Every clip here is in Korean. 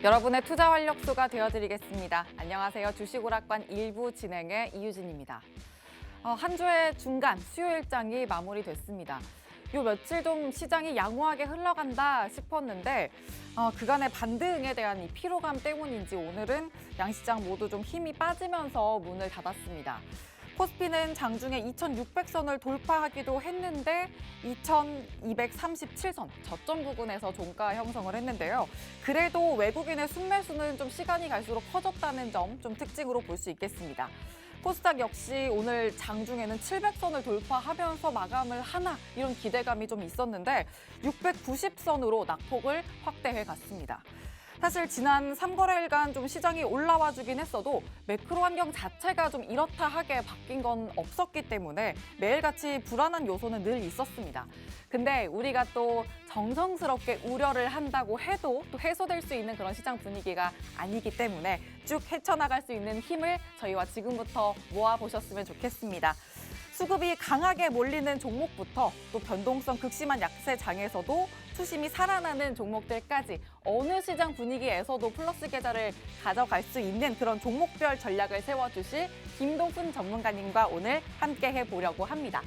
여러분의 투자 활력소가 되어드리겠습니다. 안녕하세요. 주식오락관 1부 진행의 이유진입니다. 한 주의 중간 수요일장이 마무리됐습니다. 요 며칠 좀 시장이 양호하게 흘러간다 싶었는데 그간의 반등에 대한 이 피로감 때문인지 오늘은 양시장 모두 좀 힘이 빠지면서 문을 닫았습니다. 코스피는 장중에 2,600선을 돌파하기도 했는데 2,237선 저점 부근에서 종가 형성을 했는데요. 그래도 외국인의 순매수는 좀 시간이 갈수록 커졌다는 점 좀 특징으로 볼 수 있겠습니다. 코스닥 역시 오늘 장중에는 700선을 돌파하면서 마감을 하나 이런 기대감이 좀 있었는데 690선으로 낙폭을 확대해 갔습니다. 사실 지난 3거래일간 좀 시장이 올라와 주긴 했어도 매크로 환경 자체가 좀 이렇다 하게 바뀐 건 없었기 때문에 매일같이 불안한 요소는 늘 있었습니다. 근데 우리가 또 정성스럽게 우려를 한다고 해도 또 해소될 수 있는 그런 시장 분위기가 아니기 때문에 쭉 헤쳐나갈 수 있는 힘을 저희와 지금부터 모아보셨으면 좋겠습니다. 수급이 강하게 몰리는 종목부터 또 변동성 극심한 약세장에서도 투심이 살아나는 종목들까지 어느 시장 분위기에서도 플러스 계좌를 가져갈 수 있는 그런 종목별 전략을 세워주실 김동훈 전문가님과 오늘 함께 해보려고 합니다.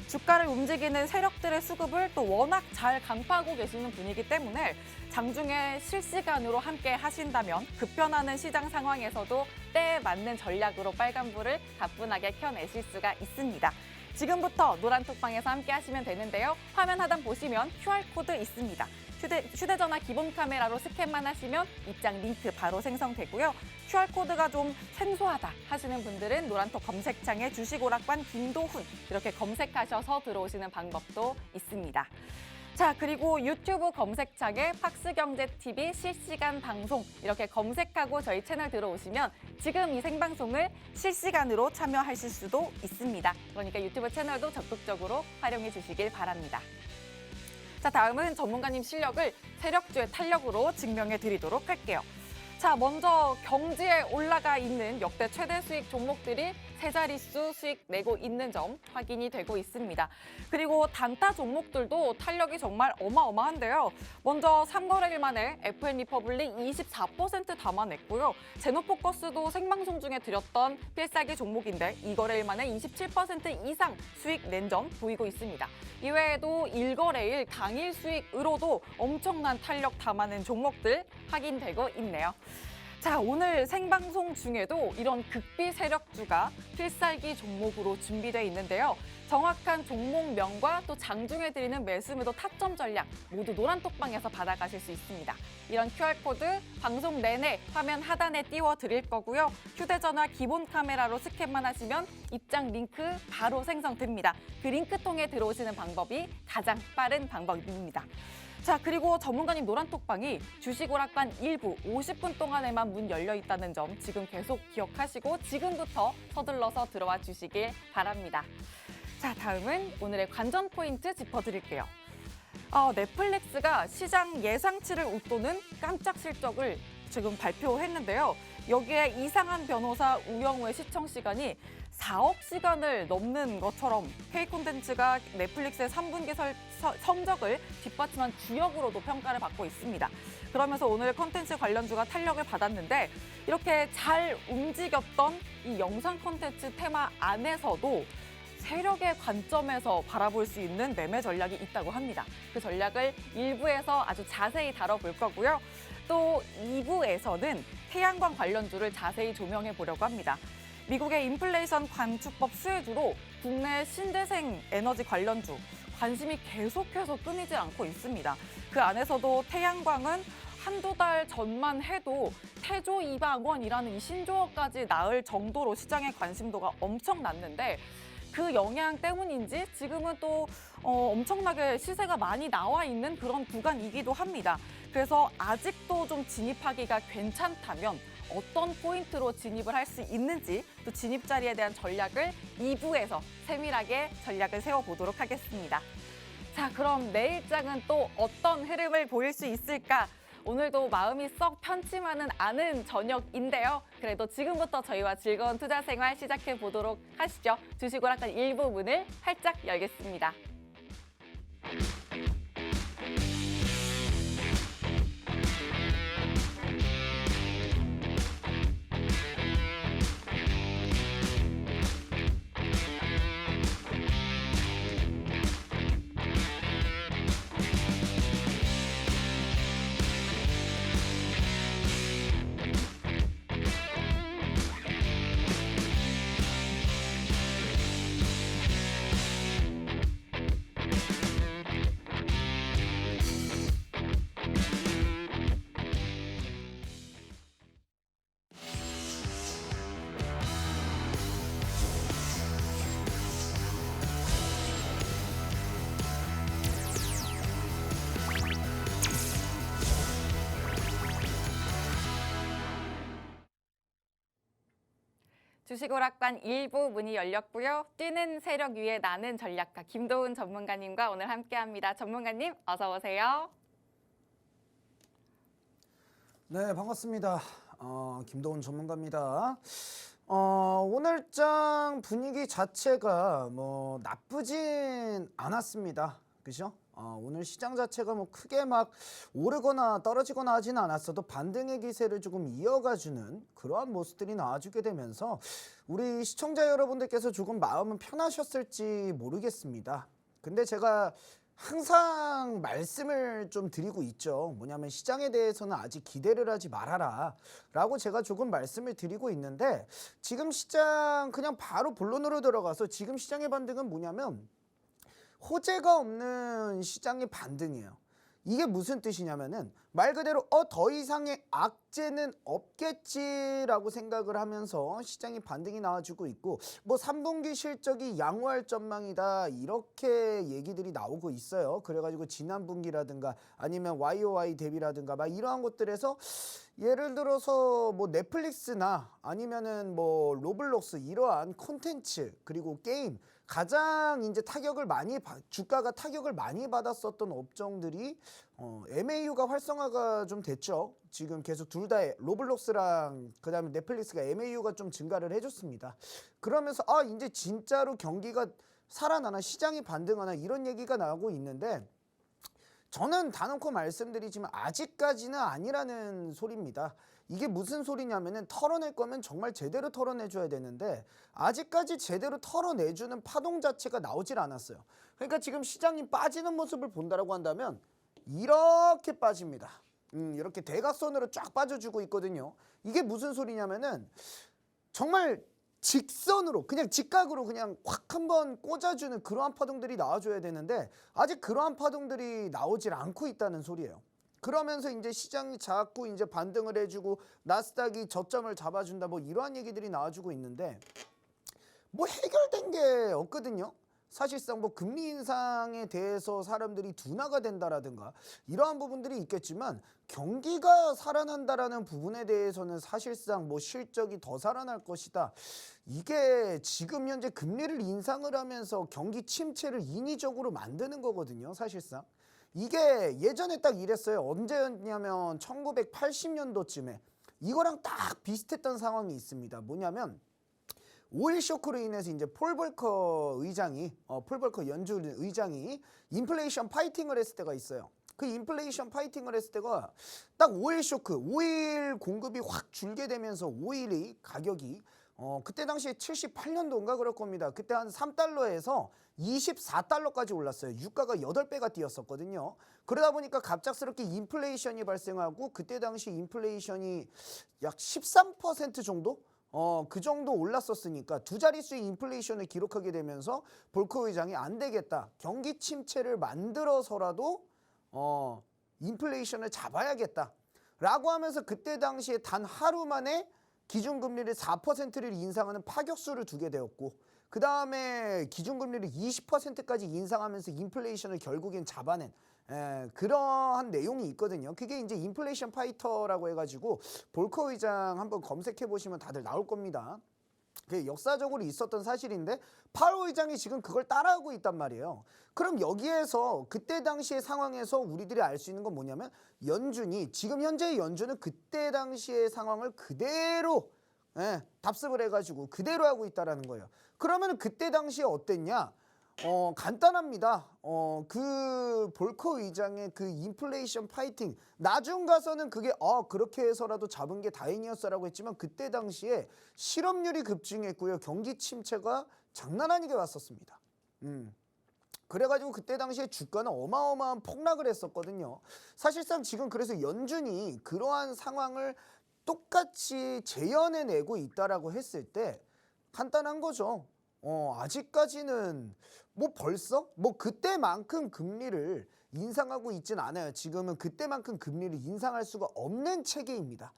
주가를 움직이는 세력들의 수급을 또 워낙 잘 간파하고 계시는 분이기 때문에 장중에 실시간으로 함께 하신다면 급변하는 시장 상황에서도 때에 맞는 전략으로 빨간불을 가뿐하게 켜내실 수가 있습니다. 지금부터 노란톡방에서 함께 하시면 되는데요. 화면 하단 보시면 QR코드 있습니다. 휴대전화 기본 카메라로 스캔만 하시면 입장 링크 바로 생성되고요. QR코드가 좀 생소하다 하시는 분들은 노란톡 검색창에 주식오락관 김도훈 이렇게 검색하셔서 들어오시는 방법도 있습니다. 자, 그리고 유튜브 검색창에 팍스경제TV 실시간 방송 이렇게 검색하고 저희 채널 들어오시면 지금 이 생방송을 실시간으로 참여하실 수도 있습니다. 그러니까 유튜브 채널도 적극적으로 활용해 주시길 바랍니다. 자, 다음은 전문가님 실력을 세력주의 탄력으로 증명해 드리도록 할게요. 자, 먼저 경지에 올라가 있는 역대 최대 수익 종목들이 세 자릿수 수익 내고 있는 점 확인이 되고 있습니다. 그리고 단타 종목들도 탄력이 정말 어마어마한데요. 먼저 3거래일 만에 FN리퍼블릭 24% 담아냈고요. 제노포커스도 생방송 중에 드렸던 필살기 종목인데 2거래일 만에 27% 이상 수익 낸 점 보이고 있습니다. 이외에도 1거래일 당일 수익으로도 엄청난 탄력 담아낸 종목들 확인되고 있네요. 자, 오늘 생방송 중에도 이런 극비 세력주가 필살기 종목으로 준비되어 있는데요. 정확한 종목명과 또 장중에 드리는 매수매도 타점 전략 모두 노란톡방에서 받아가실 수 있습니다. 이런 QR코드 방송 내내 화면 하단에 띄워드릴 거고요. 휴대전화 기본 카메라로 스캔만 하시면 입장 링크 바로 생성됩니다. 그 링크 통해 들어오시는 방법이 가장 빠른 방법입니다. 자, 그리고 전문가님 노란톡방이 주식오락관 1부 50분 동안에만 문 열려 있다는 점 지금 계속 기억하시고 지금부터 서둘러서 들어와 주시길 바랍니다. 자, 다음은 오늘의 관전 포인트 짚어드릴게요. 넷플릭스가 시장 예상치를 웃도는 깜짝 실적을 지금 발표했는데요. 여기에 이상한 변호사 우영우의 시청 시간이 4억 시간을 넘는 것처럼 K콘텐츠가 넷플릭스의 3분기 성적을 뒷받침한 주역으로도 평가를 받고 있습니다. 그러면서 오늘 콘텐츠 관련주가 탄력을 받았는데 이렇게 잘 움직였던 이 영상 콘텐츠 테마 안에서도 세력의 관점에서 바라볼 수 있는 매매 전략이 있다고 합니다. 그 전략을 1부에서 아주 자세히 다뤄볼 거고요. 또 2부에서는 태양광 관련주를 자세히 조명해 보려고 합니다. 미국의 인플레이션 관축법 수혜주로 국내 신재생 에너지 관련주 관심이 계속해서 끊이지 않고 있습니다. 그 안에서도 태양광은 한두 달 전만 해도 태조 200원이라는 이 신조어까지 나을 정도로 시장의 관심도가 엄청났는데 그 영향 때문인지 지금은 또 엄청나게 시세가 많이 나와 있는 그런 구간이기도 합니다. 그래서 아직도 좀 진입하기가 괜찮다면 어떤 포인트로 진입을 할 수 있는지 또 진입 자리에 대한 전략을 2부에서 세밀하게 전략을 세워보도록 하겠습니다. 자, 그럼 내일장은 또 어떤 흐름을 보일 수 있을까? 오늘도 마음이 썩 편치만은 않은 저녁인데요. 그래도 지금부터 저희와 즐거운 투자 생활 시작해 보도록 하시죠. 주식오락관 1부 문을 활짝 열겠습니다. 주식오락관 1부 문이 열렸고요. 뛰는 세력 위에 나는 전략가 김도훈 전문가님과 오늘 함께합니다. 전문가님 어서 오세요. 네, 반갑습니다. 김도훈 전문가입니다. 오늘장 분위기 자체가 뭐 나쁘진 않았습니다. 그죠? 오늘 시장 자체가 뭐 크게 막 오르거나 떨어지거나 하진 않았어도 반등의 기세를 조금 이어가주는 그러한 모습들이 나와주게 되면서 우리 시청자 여러분들께서 조금 마음은 편하셨을지 모르겠습니다. 근데 제가 항상 말씀을 좀 드리고 있죠. 뭐냐면 시장에 대해서는 아직 기대를 하지 말아라 라고 제가 조금 말씀을 드리고 있는데, 지금 시장 그냥 바로 본론으로 들어가서 지금 시장의 반등은 뭐냐면 호재가 없는 시장의 반등이에요. 이게 무슨 뜻이냐면은 말 그대로 더 이상의 악재는 없겠지라고 생각을 하면서 시장이 반등이 나와주고 있고, 뭐 3분기 실적이 양호할 전망이다 이렇게 얘기들이 나오고 있어요. 그래가지고 지난 분기라든가 아니면 YOY 대비라든가 막 이러한 것들에서 예를 들어서 뭐 넷플릭스나 아니면은 뭐 로블록스 이러한 콘텐츠 그리고 게임 가장 이제 주가가 타격을 많이 받았었던 업종들이 MAU가 활성화가 좀 됐죠. 지금 계속 둘 다 로블록스랑 그다음에 넷플릭스가 MAU가 좀 증가를 해줬습니다. 그러면서 이제 진짜로 경기가 살아나나 시장이 반등하나 이런 얘기가 나오고 있는데, 저는 단언코 말씀드리지만 아직까지는 아니라는 소리입니다. 이게 무슨 소리냐면은 털어낼 거면 정말 제대로 털어내줘야 되는데 아직까지 제대로 털어내주는 파동 자체가 나오질 않았어요. 그러니까 지금 시장이 빠지는 모습을 본다라고 한다면 이렇게 빠집니다. 이렇게 대각선으로 쫙 빠져주고 있거든요. 이게 무슨 소리냐면은 정말 직선으로 그냥 직각으로 그냥 확 한번 꽂아주는 그러한 파동들이 나와줘야 되는데 아직 그러한 파동들이 나오질 않고 있다는 소리예요. 그러면서 이제 시장이 자꾸 이제 반등을 해주고 나스닥이 저점을 잡아준다 뭐 이러한 얘기들이 나와주고 있는데 뭐 해결된 게 없거든요. 사실상 뭐 금리 인상에 대해서 사람들이 둔화가 된다라든가 이러한 부분들이 있겠지만 경기가 살아난다라는 부분에 대해서는 사실상 뭐 실적이 더 살아날 것이다. 이게 지금 현재 금리를 인상을 하면서 경기 침체를 인위적으로 만드는 거거든요. 사실상. 이게 예전에 딱 이랬어요. 언제였냐면 1980년도쯤에 이거랑 딱 비슷했던 상황이 있습니다. 뭐냐면 오일 쇼크로 인해서 이제 폴 볼커 연준 의장이 인플레이션 파이팅을 했을 때가 있어요. 그 인플레이션 파이팅을 했을 때가 딱 오일 쇼크, 오일 공급이 확 줄게 되면서 오일이 가격이 그때 당시에 78년도인가 그럴 겁니다. 그때 한 3달러에서 24달러까지 올랐어요. 유가가 8배가 뛰었었거든요. 그러다 보니까 갑작스럽게 인플레이션이 발생하고 그때 당시 인플레이션이 약 13% 정도? 그 정도 올랐었으니까 두 자릿수의 인플레이션을 기록하게 되면서 볼커 의장이 안 되겠다. 경기 침체를 만들어서라도 인플레이션을 잡아야겠다. 라고 하면서 그때 당시에 단 하루 만에 기준금리를 4%를 인상하는 파격수를 두게 되었고, 그 다음에 기준금리를 20%까지 인상하면서 인플레이션을 결국엔 잡아낸 그러한 내용이 있거든요. 그게 이제 인플레이션 파이터라고 해가지고 볼커 의장 한번 검색해 보시면 다들 나올 겁니다. 그게 역사적으로 있었던 사실인데 파월 의장이 지금 그걸 따라하고 있단 말이에요. 그럼 여기에서 그때 당시의 상황에서 우리들이 알 수 있는 건 뭐냐면 지금 현재의 연준은 그때 당시의 상황을 그대로 답습을 해가지고 그대로 하고 있다라는 거예요. 그러면 그때 당시에 어땠냐? 간단합니다. 그 볼커 의장의 그 인플레이션 파이팅 나중 가서는 그게 그렇게 해서라도 잡은 게 다행이었어라고 했지만 그때 당시에 실업률이 급증했고요. 경기 침체가 장난 아니게 왔었습니다. 그래가지고 그때 당시에 주가는 어마어마한 폭락을 했었거든요. 사실상 지금 그래서 연준이 그러한 상황을 똑같이 재현해내고 있다라고 했을 때 간단한 거죠. 아직까지는 뭐 벌써 그때만큼 금리를 인상하고 있진 않아요. 지금은 그때만큼 금리를 인상할 수가 없는 체계입니다.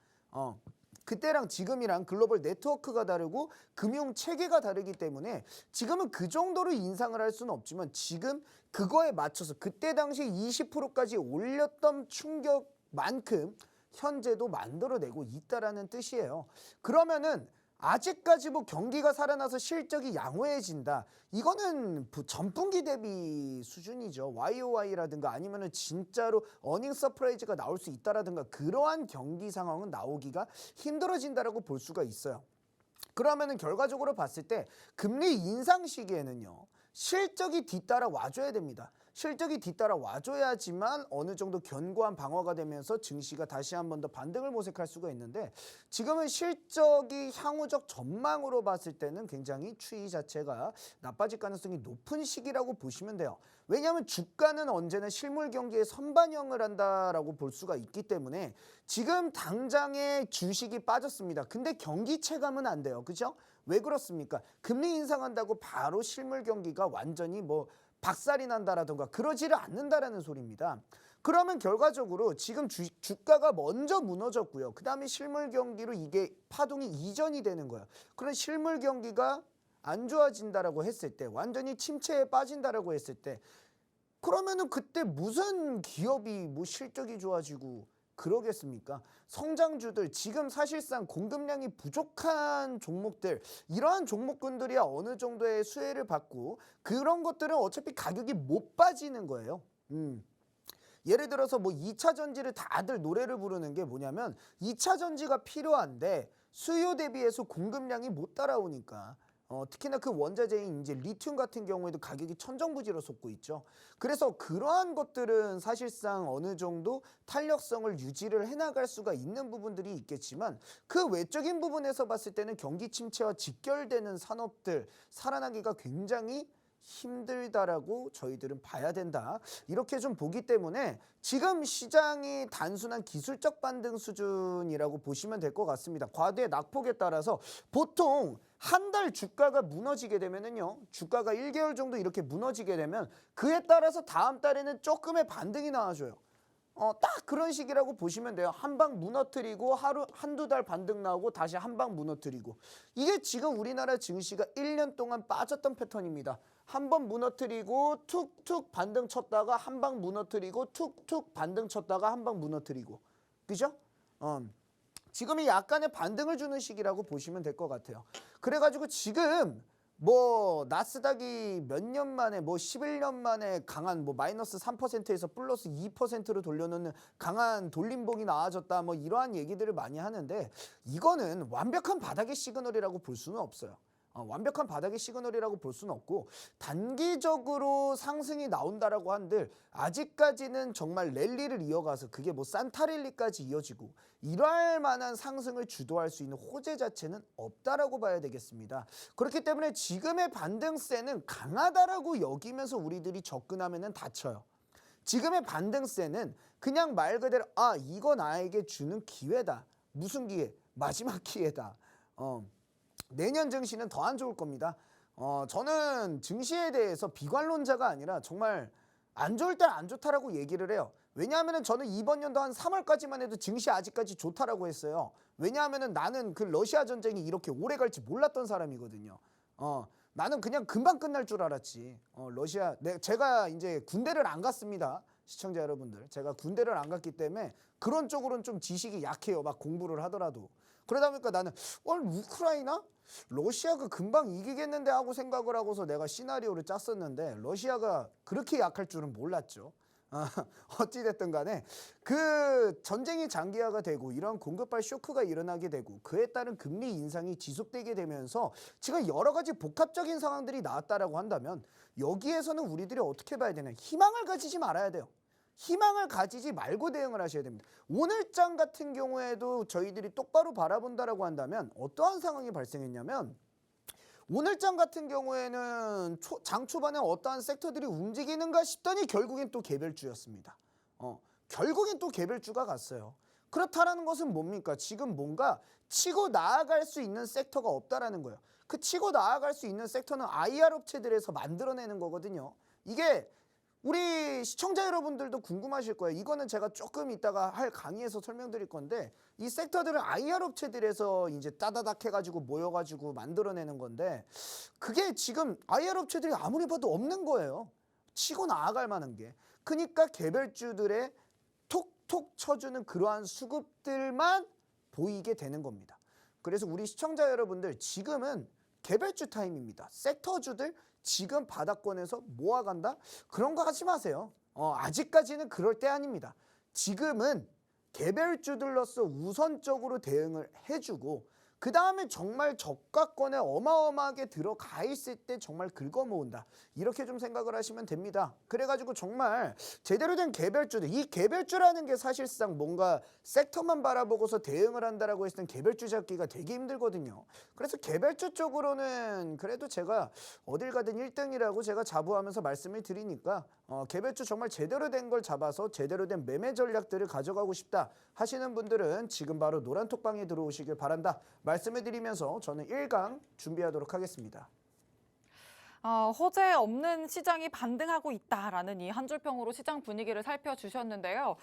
그때랑 지금이랑 글로벌 네트워크가 다르고 금융 체계가 다르기 때문에 지금은 그 정도로 인상을 할 수는 없지만 지금 그거에 맞춰서 그때 당시 20%까지 올렸던 충격만큼 현재도 만들어내고 있다라는 뜻이에요. 그러면은 아직까지 뭐 경기가 살아나서 실적이 양호해진다. 이거는 전분기 대비 수준이죠. YOY라든가 아니면은 진짜로 어닝 서프라이즈가 나올 수 있다라든가 그러한 경기 상황은 나오기가 힘들어진다라고 볼 수가 있어요. 그러면은 결과적으로 봤을 때 금리 인상 시기에는요. 실적이 뒤따라 와줘야 됩니다. 실적이 뒤따라 와줘야지만 어느 정도 견고한 방어가 되면서 증시가 다시 한 번 더 반등을 모색할 수가 있는데 지금은 실적이 향후적 전망으로 봤을 때는 굉장히 추이 자체가 나빠질 가능성이 높은 시기라고 보시면 돼요. 왜냐하면 주가는 언제나 실물 경기에 선반영을 한다라고 볼 수가 있기 때문에 지금 당장의 주식이 빠졌습니다. 근데 경기 체감은 안 돼요. 그죠? 왜 그렇습니까? 금리 인상한다고 바로 실물 경기가 완전히 뭐 박살이 난다라든가 그러지를 않는다라는 소리입니다. 그러면 결과적으로 지금 주가가 먼저 무너졌고요. 그 다음에 실물 경기로 이게 파동이 이전이 되는 거예요. 그런 실물 경기가 안 좋아진다라고 했을 때, 완전히 침체에 빠진다라고 했을 때, 그러면은 그때 무슨 기업이 뭐 실적이 좋아지고 그러겠습니까? 성장주들, 지금 사실상 공급량이 부족한 종목들, 이러한 종목군들이야 어느 정도의 수혜를 받고 그런 것들은 어차피 가격이 못 빠지는 거예요. 예를 들어서 뭐 2차 전지를 다들 노래를 부르는 게 뭐냐면 2차 전지가 필요한데 수요 대비해서 공급량이 못 따라오니까 특히나 그 원자재인 이제 리튬 같은 경우에도 가격이 천정부지로 솟고 있죠. 그래서 그러한 것들은 사실상 어느 정도 탄력성을 유지를 해나갈 수가 있는 부분들이 있겠지만 그 외적인 부분에서 봤을 때는 경기 침체와 직결되는 산업들 살아나기가 굉장히 힘들다라고 저희들은 봐야 된다. 이렇게 좀 보기 때문에 지금 시장이 단순한 기술적 반등 수준이라고 보시면 될 것 같습니다. 과도의 낙폭에 따라서 보통 한 달 주가가 무너지게 되면은요. 주가가 1개월 정도 이렇게 무너지게 되면 그에 따라서 다음 달에는 조금의 반등이 나와줘요. 딱 그런 식이라고 보시면 돼요. 한 방 무너뜨리고 한두 달 반등 나오고 다시 한 방 무너뜨리고. 이게 지금 우리나라 증시가 1년 동안 빠졌던 패턴입니다. 한 번 무너뜨리고 툭툭 반등 쳤다가 한 방 무너뜨리고 툭툭 반등 쳤다가 한 방 무너뜨리고. 그죠? 지금이 약간의 반등을 주는 시기라고 보시면 될 것 같아요. 그래가지고 지금 뭐 나스닥이 몇 년 만에 뭐 11년 만에 강한 뭐 마이너스 3%에서 플러스 2%로 돌려놓는 강한 돌림봉이 나와졌다 뭐 이러한 얘기들을 많이 하는데 이거는 완벽한 바닥의 시그널이라고 볼 수는 없어요. 완벽한 바닥의 시그널이라고 볼 수는 없고 단기적으로 상승이 나온다라고 한들 아직까지는 정말 랠리를 이어가서 그게 뭐 산타랠리까지 이어지고 이럴 만한 상승을 주도할 수 있는 호재 자체는 없다라고 봐야 되겠습니다. 그렇기 때문에 지금의 반등세는 강하다라고 여기면서 우리들이 접근하면은 다쳐요. 지금의 반등세는 그냥 말 그대로 이거 나에게 주는 기회다. 무슨 기회? 마지막 기회다. 내년 증시는 더 안 좋을 겁니다. 저는 증시에 대해서 비관론자가 아니라 정말 안 좋을 때 안 좋다라고 얘기를 해요. 왜냐하면 저는 이번 연도 한 3월까지만 해도 증시 아직까지 좋다라고 했어요. 왜냐하면 나는 그 러시아 전쟁이 이렇게 오래 갈지 몰랐던 사람이거든요. 나는 그냥 금방 끝날 줄 알았지. 제가 이제 군대를 안 갔습니다. 시청자 여러분들. 제가 군대를 안 갔기 때문에 그런 쪽으로는 좀 지식이 약해요. 막 공부를 하더라도. 그러다 보니까 나는 우크라이나? 러시아가 금방 이기겠는데 하고 생각을 하고서 내가 시나리오를 짰었는데 러시아가 그렇게 약할 줄은 몰랐죠. 어찌됐든 간에 그 전쟁이 장기화가 되고 이런 공급발 쇼크가 일어나게 되고 그에 따른 금리 인상이 지속되게 되면서 지금 여러 가지 복합적인 상황들이 나왔다라고 한다면 여기에서는 우리들이 어떻게 봐야 되냐. 희망을 가지지 말아야 돼요. 희망을 가지지 말고 대응을 하셔야 됩니다. 오늘장 같은 경우에도 저희들이 똑바로 바라본다라고 한다면 어떠한 상황이 발생했냐면 오늘장 같은 경우에는 장 초반에 어떠한 섹터들이 움직이는가 싶더니 결국엔 또 개별주였습니다. 결국엔 또 개별주가 갔어요. 그렇다라는 것은 뭡니까? 지금 뭔가 치고 나아갈 수 있는 섹터가 없다라는 거예요. 그 치고 나아갈 수 있는 섹터는 IR 업체들에서 만들어내는 거거든요. 이게 우리 시청자 여러분들도 궁금하실 거예요. 이거는 제가 조금 이따가 할 강의에서 설명드릴 건데 이 섹터들은 IR 업체들에서 이제 따다닥 해가지고 모여가지고 만들어내는 건데 그게 지금 IR 업체들이 아무리 봐도 없는 거예요. 치고 나아갈 만한 게. 그러니까 개별주들의 톡톡 쳐주는 그러한 수급들만 보이게 되는 겁니다. 그래서 우리 시청자 여러분들 지금은 개별주 타임입니다. 섹터주들 지금 바닥권에서 모아간다? 그런 거 하지 마세요. 아직까지는 그럴 때 아닙니다. 지금은 개별주들로서 우선적으로 대응을 해주고 그 다음에 정말 저가권에 어마어마하게 들어가 있을 때 정말 긁어모은다. 이렇게 좀 생각을 하시면 됩니다. 그래가지고 정말 제대로 된 개별주들, 이 개별주라는 게 사실상 뭔가 섹터만 바라보고서 대응을 한다라고 했을 땐 개별주 잡기가 되게 힘들거든요. 그래서 개별주 쪽으로는 그래도 제가 어딜 가든 1등이라고 제가 자부하면서 말씀을 드리니까 개별주 정말 제대로 된 걸 잡아서 제대로 된 매매 전략들을 가져가고 싶다 하시는 분들은 지금 바로 노란톡방에 들어오시길 바란다 말씀을 드리면서 저는 1강 준비하도록 하겠습니다. 허재 없는 시장이 반등하고 있다라는 이 한 줄평으로 시장 분위기를 살펴주셨는데요.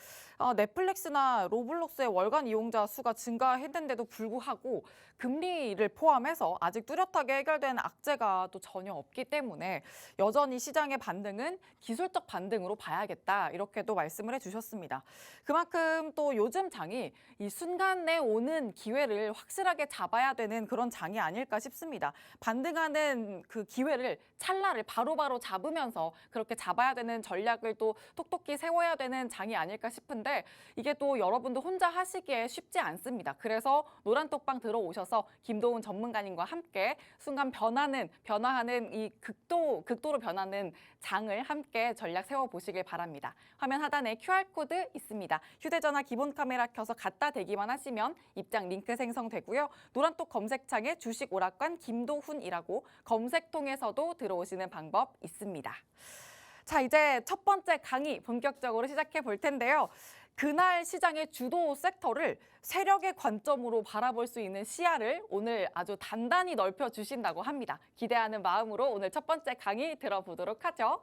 넷플릭스나 로블록스의 월간 이용자 수가 증가했는데도 불구하고 금리를 포함해서 아직 뚜렷하게 해결된 악재가 또 전혀 없기 때문에 여전히 시장의 반등은 기술적 반등으로 봐야겠다 이렇게도 말씀을 해주셨습니다. 그만큼 또 요즘 장이 이 순간에 오는 기회를 확실하게 잡아야 되는 그런 장이 아닐까 싶습니다. 반등하는 그 기회를 찰나를 바로바로 잡으면서 그렇게 잡아야 되는 전략을 또 톡톡히 세워야 되는 장이 아닐까 싶은데 이게 또 여러분도 혼자 하시기에 쉽지 않습니다. 그래서 노란톡방 들어오셔서 김도훈 전문가님과 함께 순간 변하는 이 극도로 변하는 장을 함께 전략 세워보시길 바랍니다. 화면 하단에 QR코드 있습니다. 휴대전화 기본 카메라 켜서 갖다 대기만 하시면 입장 링크 생성되고요. 노란톡 검색창에 주식 오락관 김도훈이라고 검색통에서도 들어오시는 방법 있습니다. 자, 이제 첫 번째 강의 본격적으로 시작해 볼 텐데요. 그날 시장의 주도 섹터를 세력의 관점으로 바라볼 수 있는 시야를 오늘 아주 단단히 넓혀주신다고 합니다. 기대하는 마음으로 오늘 첫 번째 강의 들어보도록 하죠.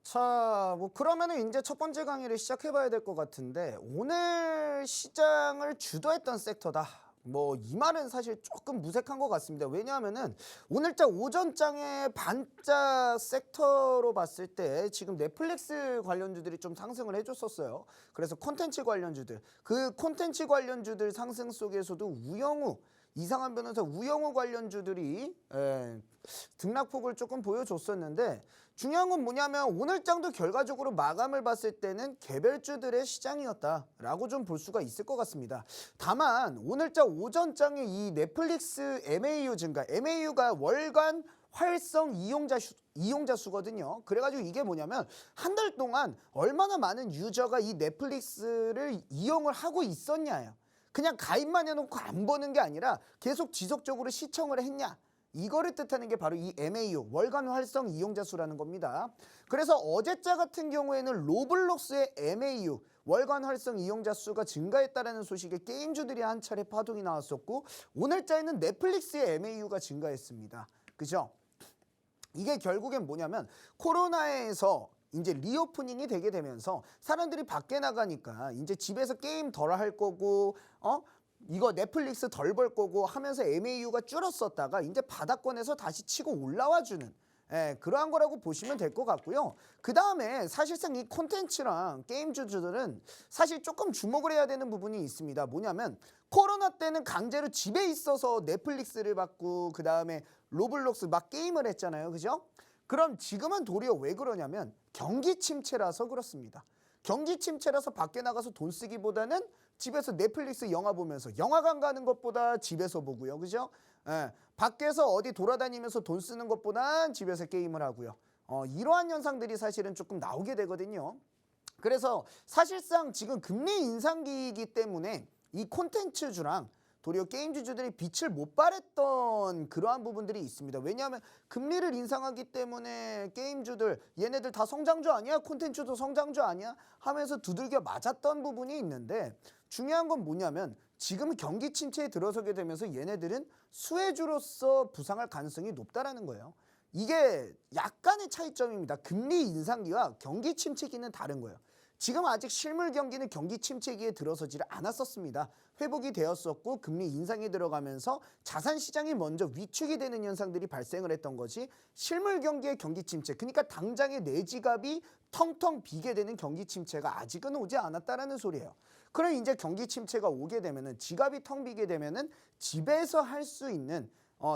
자, 뭐 그러면은 이제 첫 번째 강의를 시작해 봐야 될 것 같은데 오늘 시장을 주도했던 섹터다. 뭐 이 말은 사실 조금 무색한 것 같습니다. 왜냐하면은 오늘자 오전장의 반짝 섹터로 봤을 때 지금 넷플릭스 관련주들이 좀 상승을 해줬었어요. 그래서 콘텐츠 관련주들, 그 콘텐츠 관련주들 상승 속에서도 우영우, 이상한 변호사 우영우 관련주들이 등락폭을 조금 보여줬었는데 중요한 건 뭐냐면 오늘장도 결과적으로 마감을 봤을 때는 개별주들의 시장이었다라고 좀 볼 수가 있을 것 같습니다. 다만 오늘자 오전장의 이 넷플릭스 MAU 증가, MAU가 월간 활성 이용자 수거든요. 그래가지고 이게 뭐냐면 한 달 동안 얼마나 많은 유저가 이 넷플릭스를 이용을 하고 있었냐예요. 그냥 가입만 해놓고 안 보는 게 아니라 계속 지속적으로 시청을 했냐. 이거를 뜻하는 게 바로 이 MAU, 월간 활성 이용자 수라는 겁니다. 그래서 어제자 같은 경우에는 로블록스의 MAU, 월간 활성 이용자 수가 증가했다는 소식에 게임주들이 한 차례 파동이 나왔었고 오늘자에는 넷플릭스의 MAU가 증가했습니다. 그죠? 이게 결국엔 뭐냐면 코로나에서 이제 리오프닝이 되게 되면서 사람들이 밖에 나가니까 이제 집에서 게임 덜 할 거고 이거 넷플릭스 덜 볼 거고 하면서 MAU가 줄었었다가 이제 바닥권에서 다시 치고 올라와 주는 그러한 거라고 보시면 될 것 같고요. 그 다음에 사실상 이 콘텐츠랑 게임주들은 사실 조금 주목을 해야 되는 부분이 있습니다. 뭐냐면 코로나 때는 강제로 집에 있어서 넷플릭스를 받고 그 다음에 로블록스 막 게임을 했잖아요. 그죠? 그럼 지금은 도리어 왜 그러냐면 경기 침체라서 그렇습니다. 경기 침체라서 밖에 나가서 돈 쓰기보다는 집에서 넷플릭스 영화 보면서 영화관 가는 것보다 집에서 보고요. 그죠? 밖에서 어디 돌아다니면서 돈 쓰는 것보단 집에서 게임을 하고요. 이러한 현상들이 사실은 조금 나오게 되거든요. 그래서 사실상 지금 금리 인상기이기 때문에 이 콘텐츠주랑 도리어 게임주들이 빛을 못 발했던 그러한 부분들이 있습니다. 왜냐하면 금리를 인상하기 때문에 게임주들 얘네들 다 성장주 아니야? 콘텐츠도 성장주 아니야? 하면서 두들겨 맞았던 부분이 있는데 중요한 건 뭐냐면 지금 경기 침체에 들어서게 되면서 얘네들은 수혜주로서 부상할 가능성이 높다라는 거예요. 이게 약간의 차이점입니다. 금리 인상기와 경기 침체기는 다른 거예요. 지금 아직 실물 경기는 경기 침체기에 들어서지를 않았었습니다. 회복이 되었었고 금리 인상이 들어가면서 자산 시장이 먼저 위축이 되는 현상들이 발생을 했던 것이 실물 경기의 경기 침체, 그러니까 당장의 내 지갑이 텅텅 비게 되는 경기 침체가 아직은 오지 않았다라는 소리예요. 그럼 이제 경기 침체가 오게 되면은 지갑이 텅 비게 되면은 집에서 할 수 있는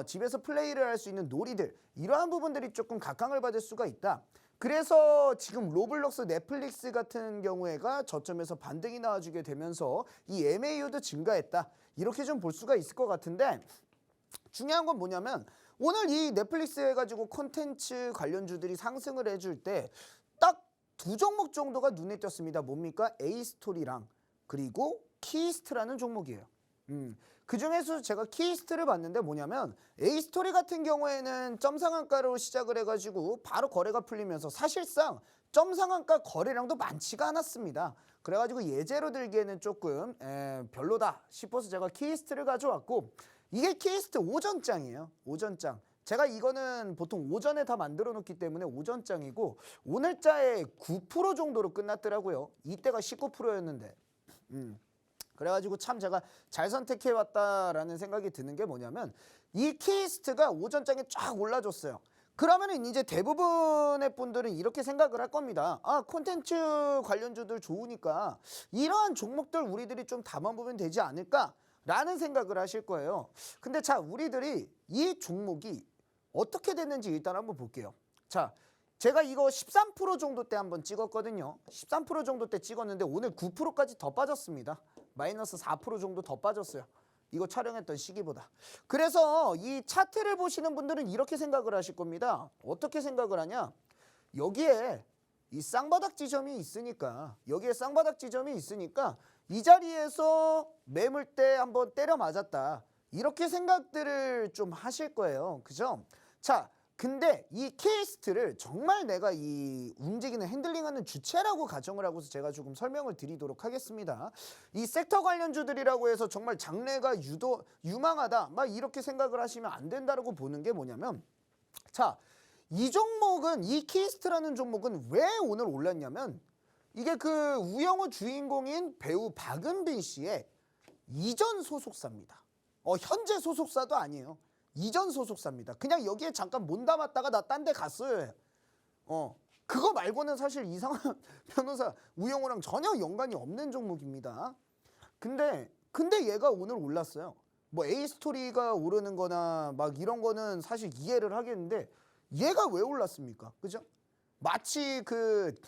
집에서 플레이를 할 수 있는 놀이들 이러한 부분들이 조금 각광을 받을 수가 있다. 그래서 지금 로블록스 넷플릭스 같은 경우에가 저점에서 반등이 나와주게 되면서 이 MAU도 증가했다. 이렇게 좀 볼 수가 있을 것 같은데 중요한 건 뭐냐면 오늘 이 넷플릭스 해가지고 콘텐츠 관련주들이 상승을 해줄 때 딱 두 종목 정도가 눈에 띄었습니다. 뭡니까? A스토리랑 그리고 키스트라는 종목이에요. 그 중에서 제가 키스트를 봤는데 뭐냐면 A스토리 같은 경우에는 점상한가로 시작을 해가지고 바로 거래가 풀리면서 사실상 점상한가 거래량도 많지가 않았습니다. 그래가지고 예제로 들기에는 조금 별로다 싶어서 제가 키스트를 가져왔고 이게 키스트 오전장이에요. 오전장. 제가 이거는 보통 오전에 다 만들어 놓기 때문에 오전장이고 오늘자에 9% 정도로 끝났더라고요. 이때가 19%였는데 그래가지고 참 제가 잘 선택해왔다라는 생각이 드는 게 뭐냐면 이 키스트가 오전장에 쫙 올라줬어요. 그러면은 이제 대부분의 분들은 이렇게 생각을 할 겁니다. 아, 콘텐츠 관련주들 좋으니까 이러한 종목들 우리들이 좀 담아보면 되지 않을까라는 생각을 하실 거예요. 근데 자, 우리들이 이 종목이 어떻게 됐는지 일단 한번 볼게요. 자, 제가 이거 13% 정도 때 한번 찍었거든요. 13% 정도 때 찍었는데 오늘 9%까지 더 빠졌습니다. 마이너스 4% 정도 더 빠졌어요. 이거 촬영했던 시기보다. 그래서 이 차트를 보시는 분들은 이렇게 생각을 하실 겁니다. 어떻게 생각을 하냐? 여기에 이 쌍바닥 지점이 있으니까 여기에 쌍바닥 지점이 있으니까 이 자리에서 매물대 한번 때려 맞았다. 이렇게 생각들을 좀 하실 거예요. 그죠? 자, 근데 이 키스트를 정말 내가 이 움직이는 핸들링하는 주체라고 가정을 하고서 제가 조금 설명을 드리도록 하겠습니다. 이 섹터 관련주들이라고 해서 정말 장래가 유망하다 막 이렇게 생각을 하시면 안 된다라고 보는 게 뭐냐면 자, 이 종목은 이 키스트라는 종목은 왜 오늘 올랐냐면 이게 그 우영우 주인공인 배우 박은빈 씨의 이전 소속사입니다. 현재 소속사도 아니에요. 이전 소속사입니다. 그냥 여기에 잠깐 몸담았다가 나 딴 데 갔어요. 그거 말고는 사실 이상한 변호사 우영우랑 전혀 연관이 없는 종목입니다. 근데 얘가 오늘 올랐어요. 뭐 A스토리가 오르는 거나 막 이런 거는 사실 이해를 하겠는데 얘가 왜 올랐습니까? 그죠? 마치 그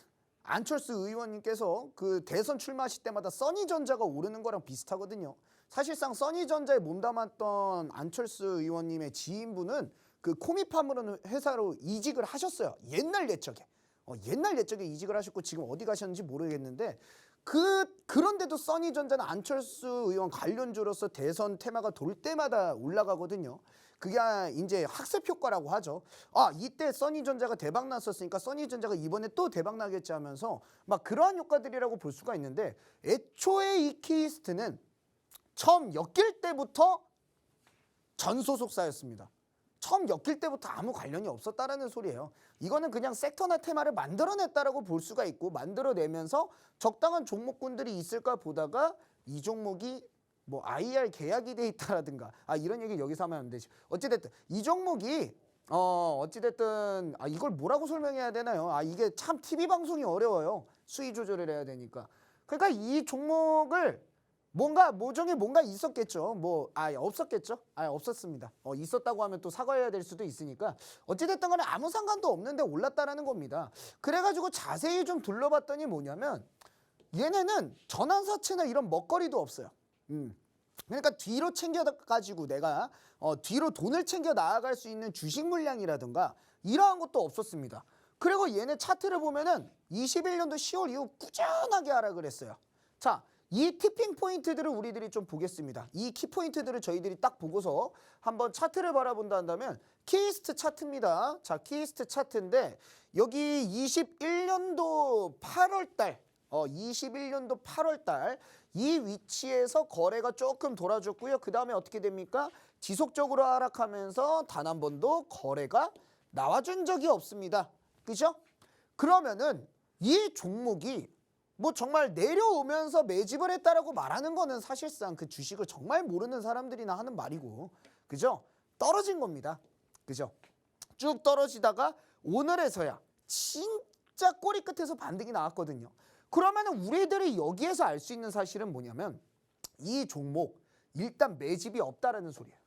안철수 의원님께서 그 대선 출마하실 때마다 써니전자가 오르는 거랑 비슷하거든요. 사실상 써니전자에 몸담았던 안철수 의원님의 지인분은 그 코미팜으로는 회사로 이직을 하셨어요. 옛날 예적에. 옛날 예적에 이직을 하셨고 지금 어디 가셨는지 모르겠는데 그런데도 써니전자는 안철수 의원 관련주로서 대선 테마가 돌 때마다 올라가거든요. 그게 이제 학습 효과라고 하죠. 아, 이때 써니전자가 대박 났었으니까 써니전자가 이번에 또 대박 나겠지 하면서 막 그러한 효과들이라고 볼 수가 있는데 애초에 이 키스트는 처음 엮일 때부터 전 소속사였습니다. 처음 엮일 때부터 아무 관련이 없었다라는 소리예요. 이거는 그냥 섹터나 테마를 만들어냈다라고 볼 수가 있고 만들어내면서 적당한 종목군들이 있을까 보다가 이 종목이 뭐 IR 계약이 돼 있다라든가 이런 얘기 여기서 하면 안 되지. 어찌됐든 이 종목이 어찌됐든 이걸 뭐라고 설명해야 되나요? 이게 참 TV 방송이 어려워요. 수위 조절을 해야 되니까. 그러니까 이 종목을 뭔가 모종에 뭔가 있었겠죠. 없었겠죠. 없었습니다. 있었다고 하면 또 사과해야 될 수도 있으니까 어찌됐든 간에 아무 상관도 없는데 올랐다라는 겁니다. 그래가지고 자세히 좀 둘러봤더니 뭐냐면 얘네는 전환사채나 이런 먹거리도 없어요. 그러니까 뒤로 챙겨가지고 내가 뒤로 돈을 챙겨 나아갈 수 있는 주식 물량이라든가 이러한 것도 없었습니다. 그리고 얘네 차트를 보면은 21년도 10월 이후 꾸준하게 하락을 했어요. 자, 이 티핑 포인트들을 우리들이 좀 보겠습니다. 이 키 포인트들을 저희들이 딱 보고서 한번 차트를 바라본다 한다면 키스트 차트입니다. 자, 키스트 차트인데 여기 21년도 8월 달 21년도 8월 달 이 위치에서 거래가 조금 돌아줬고요. 그 다음에 어떻게 됩니까? 지속적으로 하락하면서 단 한 번도 거래가 나와준 적이 없습니다. 그죠? 그러면은 이 종목이 뭐 정말 내려오면서 매집을 했다라고 말하는 거는 사실상 그 주식을 정말 모르는 사람들이나 하는 말이고, 그죠? 떨어진 겁니다. 그죠? 쭉 떨어지다가 오늘에서야 진짜 꼬리 끝에서 반등이 나왔거든요. 그러면은 우리들이 여기에서 알 수 있는 사실은 뭐냐면 이 종목 일단 매집이 없다라는 소리예요.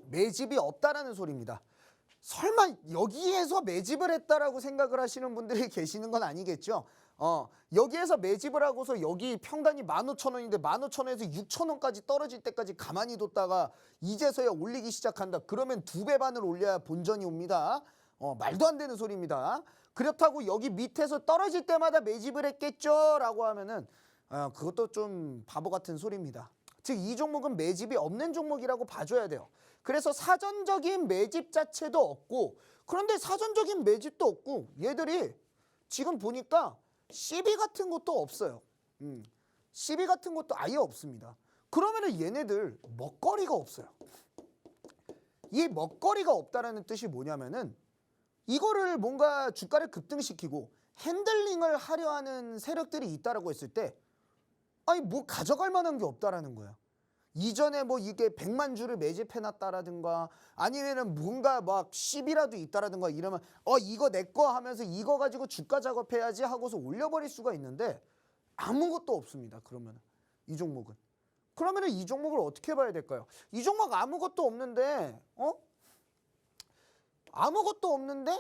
매집이 없다라는 소리입니다. 설마 여기에서 매집을 했다라고 생각을 하시는 분들이 계시는 건 아니겠죠? 여기에서 매집을 하고서 여기 평단이 15,000원인데 15,000원에서 6,000원까지 떨어질 때까지 가만히 뒀다가 이제서야 올리기 시작한다. 그러면 2배 반을 올려야 본전이 옵니다. 말도 안 되는 소리입니다. 그렇다고 여기 밑에서 떨어질 때마다 매집을 했겠죠? 라고 하면은 그것도 좀 바보 같은 소리입니다. 즉 이 종목은 매집이 없는 종목이라고 봐줘야 돼요. 그래서 사전적인 매집 자체도 없고, 그런데 사전적인 매집도 없고 얘들이 지금 보니까 시비 같은 것도 없어요. 시비 같은 것도 아예 없습니다. 그러면은 얘네들 먹거리가 없어요. 이 먹거리가 없다라는 뜻이 뭐냐면은 이거를 뭔가 주가를 급등시키고 핸들링을 하려 하는 세력들이 있다라고 했을 때 아니 뭐 가져갈 만한 게 없다라는 거야. 이전에 뭐 이게 100만 주를 매집해놨다라든가 아니면은 뭔가 막 시비라도 있다라든가 이러면 이거 내 거 하면서 이거 가지고 주가 작업해야지 하고서 올려버릴 수가 있는데 아무것도 없습니다. 그러면 이 종목은. 그러면은 이 종목을 어떻게 봐야 될까요? 이 종목 아무것도 없는데 아무것도 없는데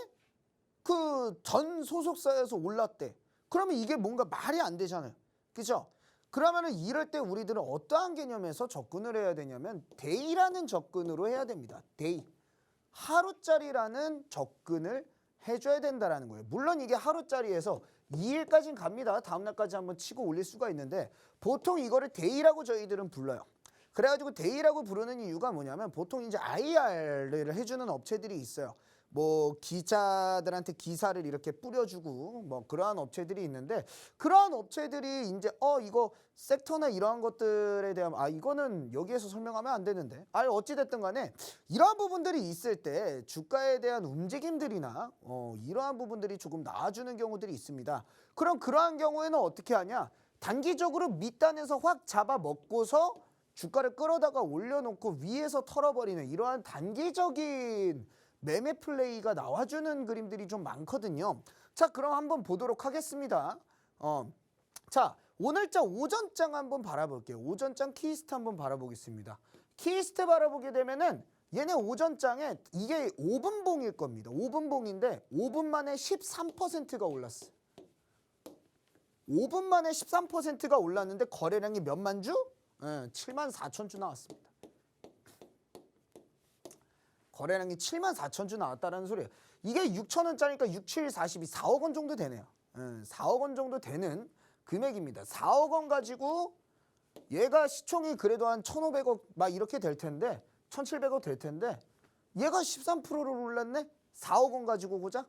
그 전 소속사에서 올랐대. 그러면 이게 뭔가 말이 안 되잖아요. 그죠? 그러면은 이럴 때 우리들은 어떠한 개념에서 접근을 해야 되냐면 데이라는 접근으로 해야 됩니다. 데이. 하루짜리라는 접근을 해줘야 된다라는 거예요. 물론 이게 하루짜리에서 2일까지는 갑니다. 다음날까지 한번 치고 올릴 수가 있는데 보통 이거를 데이라고 저희들은 불러요. 그래가지고 데이라고 부르는 이유가 뭐냐면 보통 이제 IR을 해주는 업체들이 있어요. 뭐 기자들한테 기사를 이렇게 뿌려주고 뭐 그러한 업체들이 있는데 그러한 업체들이 이제 이거 섹터나 이러한 것들에 대한 이거는 여기에서 설명하면 안 되는데 어찌됐든 간에 이러한 부분들이 있을 때 주가에 대한 움직임들이나 이러한 부분들이 조금 나와주는 경우들이 있습니다. 그럼 그러한 경우에는 어떻게 하냐? 단기적으로 밑단에서 확 잡아먹고서 주가를 끌어다가 올려놓고 위에서 털어버리는 이러한 단기적인 매매 플레이가 나와주는 그림들이 좀 많거든요. 자, 그럼 한번 보도록 하겠습니다. 자, 오늘자 오전장 한번 바라볼게요. 오전장 키스트 한번 바라보겠습니다. 키스트 바라보게 되면은 얘네 오전장에 이게 5분봉일 겁니다. 5분봉인데 5분 만에 13%가 올랐어요. 5분 만에 13%가 올랐는데 거래량이 몇만 주? 74,000주 나왔습니다. 거래량이 74,000주 나왔다는 소리예요. 이게 6,000원짜리니까 6, 7, 42, 4억 원 정도 되네요. 4억 원 정도 되는 금액입니다. 4억 원 가지고 얘가 시총이 그래도 한 1,500억 막 이렇게 될 텐데 1,700억 될 텐데 얘가 13%를 올랐네? 4억 원 가지고 보자.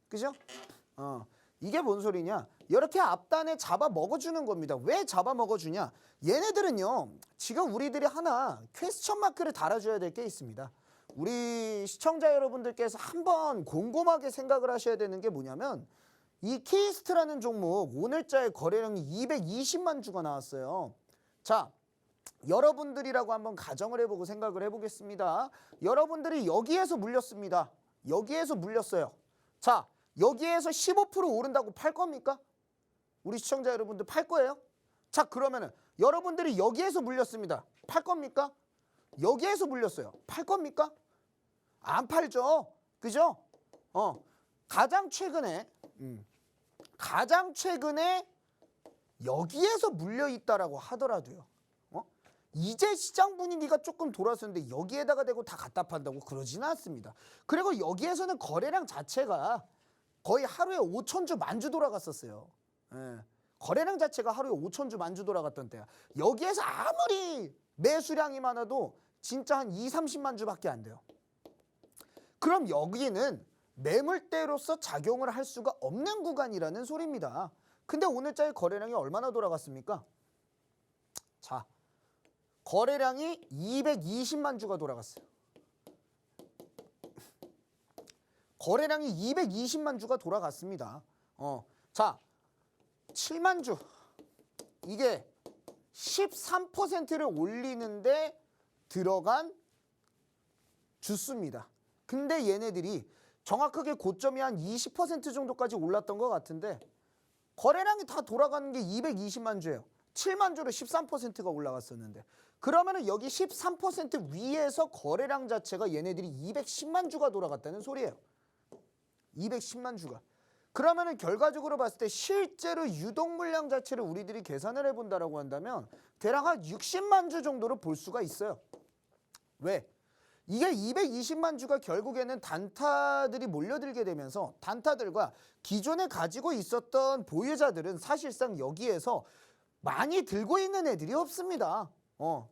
그죠? 이게 뭔 소리냐? 이렇게 앞단에 잡아 먹어주는 겁니다. 왜 잡아 먹어주냐? 얘네들은요. 지금 우리들이 하나 퀘스천 마크를 달아줘야 될 게 있습니다. 우리 시청자 여러분들께서 한번 곰곰하게 생각을 하셔야 되는 게 뭐냐면 이 키스트라는 종목 오늘자의 거래량이 220만 주가 나왔어요. 자, 여러분들이라고 한번 가정을 해보고 생각을 해보겠습니다. 여러분들이 여기에서 물렸습니다. 여기에서 물렸어요. 자, 여기에서 15% 오른다고 팔 겁니까? 우리 시청자 여러분들 팔 거예요? 자, 그러면은 여러분들이 여기에서 물렸습니다. 팔 겁니까? 여기에서 물렸어요. 팔 겁니까? 안 팔죠. 그죠? 가장 최근에 여기에서 물려 있다라고 하더라도요. 이제 시장 분위기가 조금 돌아섰는데 여기에다가 대고 다 갖다 판다고 그러지는 않습니다. 그리고 여기에서는 거래량 자체가 거의 하루에 5,000주 만주 돌아갔었어요. 거래량 자체가 하루에 5,000주 만주 돌아갔던 때야. 여기에서 아무리 매수량이 많아도 진짜 한 2, 30만 주밖에 안 돼요. 그럼 여기는 매물대로서 작용을 할 수가 없는 구간이라는 소리입니다. 근데 오늘자의 거래량이 얼마나 돌아갔습니까? 자, 거래량이 220만 주가 돌아갔어요. 거래량이 220만 주가 돌아갔습니다. 자, 7만 주. 이게 13%를 올리는데 들어간 주수입니다. 근데 얘네들이 정확하게 고점이 한 20% 정도까지 올랐던 것 같은데 거래량이 다 돌아가는 게 220만 주예요. 7만 주로 13%가 올라갔었는데 그러면은 여기 13% 위에서 거래량 자체가 얘네들이 210만 주가 돌아갔다는 소리예요. 210만 주가. 그러면은 결과적으로 봤을 때 실제로 유동 물량 자체를 우리들이 계산을 해본다라고 한다면 대략 한 60만 주 정도로 볼 수가 있어요. 왜? 이게 220만 주가 결국에는 단타들이 몰려들게 되면서 단타들과 기존에 가지고 있었던 보유자들은 사실상 여기에서 많이 들고 있는 애들이 없습니다.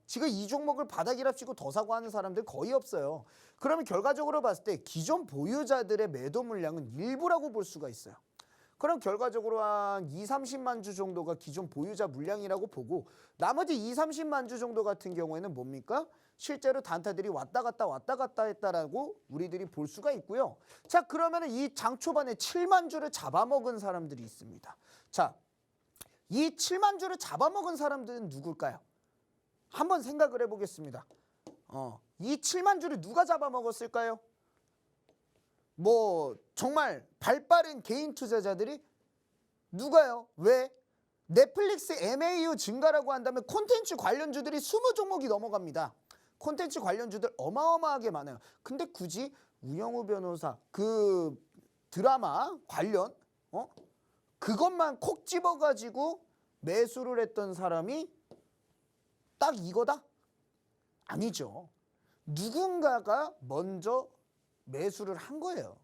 지금 이 종목을 바닥이랍시고 더 사고 하는 사람들 거의 없어요. 그러면 결과적으로 봤을 때 기존 보유자들의 매도 물량은 일부라고 볼 수가 있어요. 그럼 결과적으로 한 2, 30만 주 정도가 기존 보유자 물량이라고 보고 나머지 2, 30만 주 정도 같은 경우에는 뭡니까? 실제로 단타들이 왔다 갔다 했다라고 우리들이 볼 수가 있고요. 자, 그러면 이 장 초반에 7만 주를 잡아먹은 사람들이 있습니다. 자, 이 7만 주를 잡아먹은 사람들은 누굴까요? 한번 생각을 해보겠습니다. 이 7만 주를 누가 잡아먹었을까요? 뭐 정말 발빠른 개인 투자자들이 누가요? 왜? 넷플릭스 MAU 증가라고 한다면 콘텐츠 관련주들이 20종목이 넘어갑니다. 콘텐츠 관련주들 어마어마하게 많아요. 근데 굳이 우영우 변호사 그 드라마 관련 그것만 콕 집어가지고 매수를 했던 사람이 딱 이거다? 아니죠. 누군가가 먼저 매수를 한 거예요.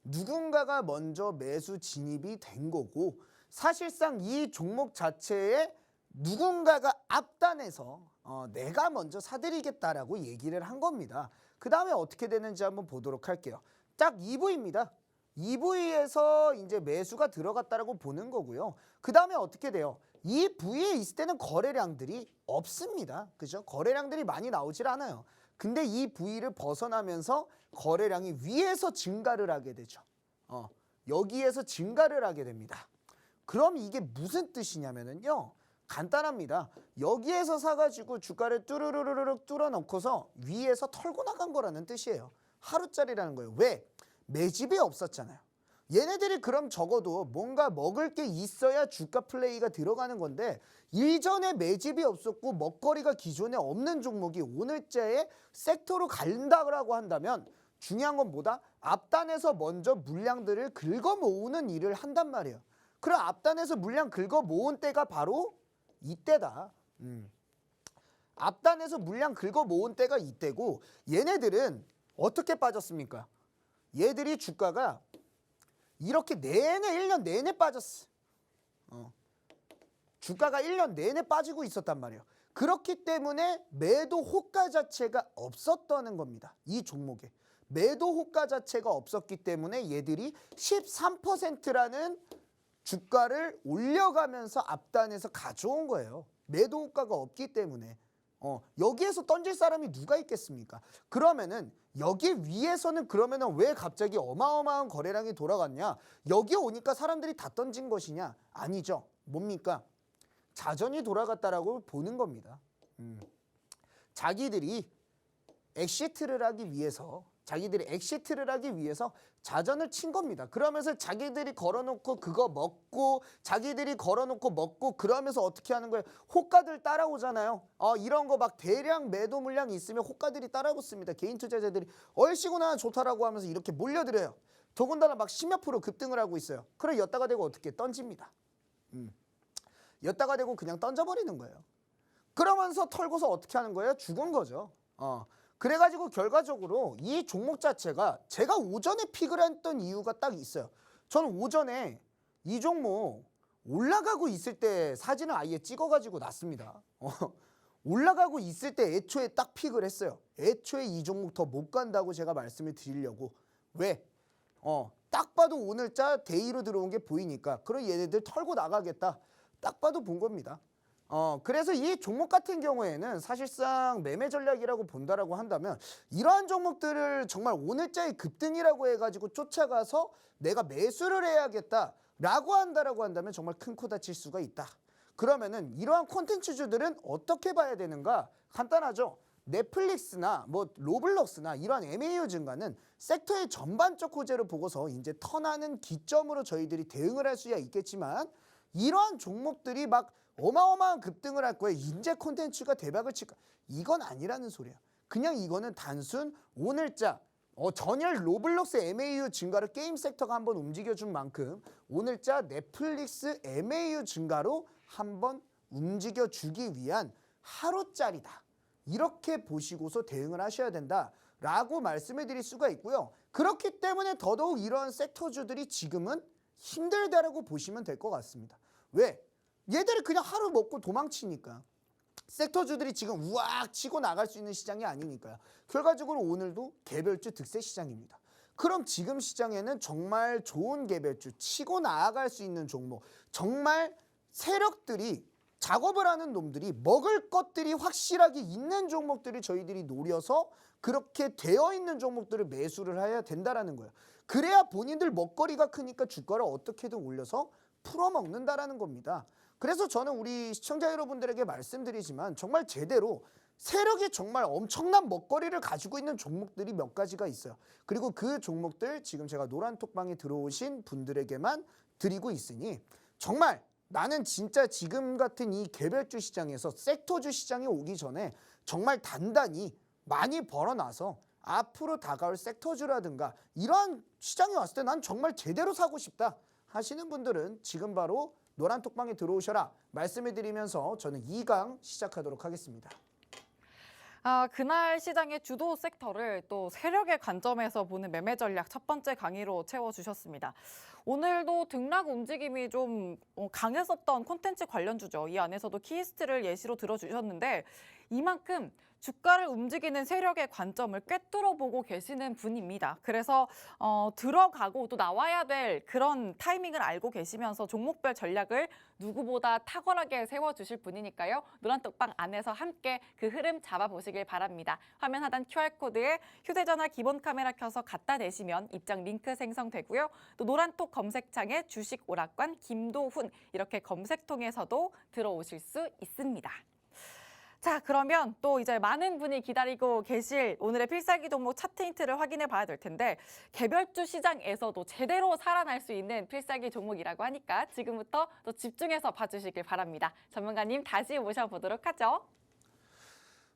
누군가가 먼저 매수 진입이 된 거고 사실상 이 종목 자체에 누군가가 앞단에서 내가 먼저 사드리겠다라고 얘기를 한 겁니다. 그 다음에 어떻게 되는지 한번 보도록 할게요. 딱 2부입니다. 2부에서 이제 매수가 들어갔다라고 보는 거고요. 그 다음에 어떻게 돼요? 이 부위에 있을 때는 거래량들이 없습니다. 그죠? 거래량들이 많이 나오질 않아요. 근데 이 부위를 벗어나면서 거래량이 위에서 증가를 하게 되죠. 여기에서 증가를 하게 됩니다. 그럼 이게 무슨 뜻이냐면요. 간단합니다. 여기에서 사가지고 주가를 뚜루루루룩 뚫어놓고서 위에서 털고 나간 거라는 뜻이에요. 하루짜리라는 거예요. 왜? 매집이 없었잖아요. 얘네들이 그럼 적어도 뭔가 먹을 게 있어야 주가 플레이가 들어가는 건데 이전에 매집이 없었고 먹거리가 기존에 없는 종목이 오늘자에 섹터로 간다고 한다면 중요한 건 뭐다? 앞단에서 먼저 물량들을 긁어 모으는 일을 한단 말이에요. 그럼 앞단에서 물량 긁어 모은 때가 바로 이때다. 앞단에서 물량 긁어 모은 때가 이때고 얘네들은 어떻게 빠졌습니까? 얘들이 주가가 이렇게 내내 1년 내내 빠졌어. 주가가 1년 내내 빠지고 있었단 말이에요. 그렇기 때문에 매도 호가 자체가 없었다는 겁니다. 이 종목에. 매도 호가 자체가 없었기 때문에 얘들이 13%라는 주가를 올려가면서 앞단에서 가져온 거예요. 매도 호가가 없기 때문에. 여기에서 던질 사람이 누가 있겠습니까? 그러면은 여기 위에서는 그러면은 왜 갑자기 어마어마한 거래량이 돌아갔냐? 여기 오니까 사람들이 다 던진 것이냐? 아니죠. 뭡니까? 자전이 돌아갔다라고 보는 겁니다. 자기들이 엑시트를 하기 위해서 자전을 친 겁니다. 그러면서 자기들이 걸어놓고 그거 먹고 자기들이 걸어놓고 먹고 그러면서 어떻게 하는 거예요? 호가들 따라오잖아요. 이런 거 막 대량 매도 물량이 있으면 호가들이 따라붙습니다. 개인 투자자들이 얼씨구나 좋다라고 하면서 이렇게 몰려들어요. 더군다나 막 10몇 프로 급등을 하고 있어요. 그래 였다가 되고 어떻게 던집니다. 였다가 되고 그냥 던져버리는 거예요. 그러면서 털고서 어떻게 하는 거예요? 죽은 거죠. 그래가지고 결과적으로 이 종목 자체가 제가 오전에 픽을 했던 이유가 딱 있어요. 저는 오전에 이 종목 올라가고 있을 때 사진을 아예 찍어가지고 놨습니다. 올라가고 있을 때 애초에 딱 픽을 했어요. 애초에 이 종목 더 못 간다고 제가 말씀을 드리려고. 왜? 딱 봐도 오늘자 데이로 들어온 게 보이니까 그럼 얘네들 털고 나가겠다. 딱 봐도 본 겁니다. 그래서 이 종목 같은 경우에는 사실상 매매 전략이라고 본다라고 한다면 이러한 종목들을 정말 오늘자의 급등이라고 해가지고 쫓아가서 내가 매수를 해야겠다라고 한다라고 한다면 정말 큰 코 다칠 수가 있다. 그러면은 이러한 콘텐츠주들은 어떻게 봐야 되는가? 간단하죠. 넷플릭스나 뭐 로블록스나 이런 MAU 증가는 섹터의 전반적 호재를 보고서 이제 턴하는 기점으로 저희들이 대응을 할 수야 있겠지만 이러한 종목들이 막 어마어마한 급등을 할 거예요. 인재 콘텐츠가 대박을 칠까? 이건 아니라는 소리야. 그냥 이거는 단순 오늘자 전일 로블록스 MAU 증가로 게임 섹터가 한번 움직여준 만큼 오늘자 넷플릭스 MAU 증가로 한번 움직여주기 위한 하루짜리다. 이렇게 보시고서 대응을 하셔야 된다라고 말씀을 드릴 수가 있고요. 그렇기 때문에 더더욱 이런 섹터주들이 지금은 힘들다라고 보시면 될 것 같습니다. 왜? 얘들이 그냥 하루 먹고 도망치니까. 섹터주들이 지금 우악 치고 나갈 수 있는 시장이 아니니까요. 결과적으로 오늘도 개별주 득세 시장입니다. 그럼 지금 시장에는 정말 좋은 개별주, 치고 나아갈 수 있는 종목, 정말 세력들이 작업을 하는 놈들이 먹을 것들이 확실하게 있는 종목들을 저희들이 노려서 그렇게 되어 있는 종목들을 매수를 해야 된다라는 거예요. 그래야 본인들 먹거리가 크니까 주가를 어떻게든 올려서 풀어먹는다라는 겁니다. 그래서 저는 우리 시청자 여러분들에게 말씀드리지만 정말 제대로 세력이 정말 엄청난 먹거리를 가지고 있는 종목들이 몇 가지가 있어요. 그리고 그 종목들 지금 제가 노란톡방에 들어오신 분들에게만 드리고 있으니 정말 나는 진짜 지금 같은 이 개별주 시장에서 섹터주 시장이 오기 전에 정말 단단히 많이 벌어놔서 앞으로 다가올 섹터주라든가 이러한 시장이 왔을 때 난 정말 제대로 사고 싶다 하시는 분들은 지금 바로 노란톡방에 들어오셔라 말씀을 드리면서 저는 2강 시작하도록 하겠습니다. 그날 시장의 주도 섹터를 또 세력의 관점에서 보는 매매 전략 첫 번째 강의로 채워주셨습니다. 오늘도 등락 움직임이 좀 강했었던 콘텐츠 관련주죠. 이 안에서도 키스트를 예시로 들어주셨는데 이만큼 주가를 움직이는 세력의 관점을 꿰뚫어 보고 계시는 분입니다. 그래서 들어가고 또 나와야 될 그런 타이밍을 알고 계시면서 종목별 전략을 누구보다 탁월하게 세워주실 분이니까요. 노란톡방 안에서 함께 그 흐름 잡아보시길 바랍니다. 화면 하단 QR코드에 휴대전화 기본 카메라 켜서 갖다 대시면 입장 링크 생성되고요. 또 노란톡 검색창에 주식 오락관 김도훈 이렇게 검색통해서도 들어오실 수 있습니다. 자, 그러면 또 이제 많은 분이 기다리고 계실 오늘의 필살기 종목 차트 힌트를 확인해 봐야 될 텐데 개별주 시장에서도 제대로 살아날 수 있는 필살기 종목이라고 하니까 지금부터 또 집중해서 봐주시길 바랍니다. 전문가님 다시 모셔보도록 하죠.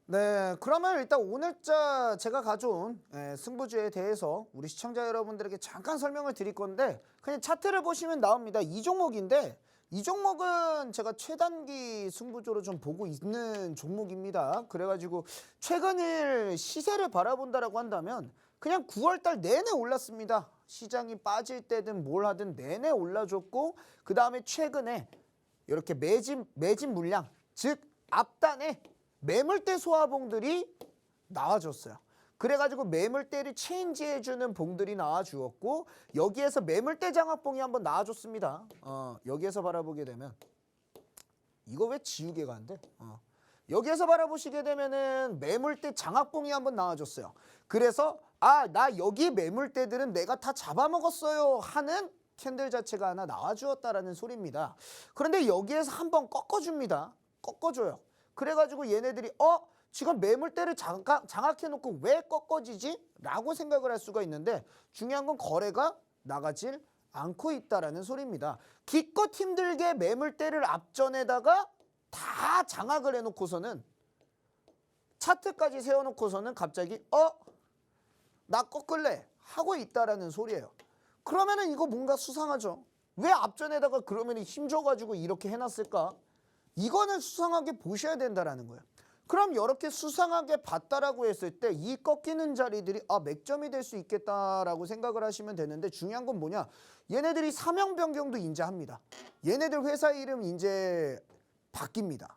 네, 그러면 일단 오늘자 제가 가져온 승부주에 대해서 우리 시청자 여러분들에게 잠깐 설명을 드릴 건데 그냥 차트를 보시면 나옵니다. 이 종목인데 이 종목은 제가 최단기 승부조로 좀 보고 있는 종목입니다. 그래가지고 최근일 시세를 바라본다라고 한다면 그냥 9월달 내내 올랐습니다. 시장이 빠질 때든 뭘 하든 내내 올라줬고 그 다음에 최근에 이렇게 매진 물량 즉 앞단에 매물대 소화봉들이 나와줬어요. 그래가지고 매물대를 체인지해주는 봉들이 나와주었고 여기에서 매물대 장악봉이 한번 나와줬습니다. 여기에서 바라보게 되면 이거 왜 지우개가 안 돼? 여기에서 바라보시게 되면은 매물대 장악봉이 한번 나와줬어요. 그래서 나 여기 매물대들은 내가 다 잡아먹었어요 하는 캔들 자체가 하나 나와주었다라는 소리입니다. 그런데 여기에서 한번 꺾어줍니다. 꺾어줘요. 그래가지고 얘네들이 지금 매물대를 장악해놓고 왜 꺾어지지? 라고 생각을 할 수가 있는데 중요한 건 거래가 나가질 않고 있다라는 소리입니다. 기껏 힘들게 매물대를 앞전에다가 다 장악을 해놓고서는 차트까지 세워놓고서는 갑자기 나 꺾을래 하고 있다라는 소리예요. 그러면은 이거 뭔가 수상하죠. 왜 앞전에다가 그러면 힘줘가지고 이렇게 해놨을까? 이거는 수상하게 보셔야 된다라는 거예요. 그럼 이렇게 수상하게 봤다라고 했을 때 이 꺾이는 자리들이 맥점이 될 수 있겠다라고 생각을 하시면 되는데 중요한 건 뭐냐? 얘네들이 사명 변경도 이제 합니다. 얘네들 회사 이름 이제 바뀝니다.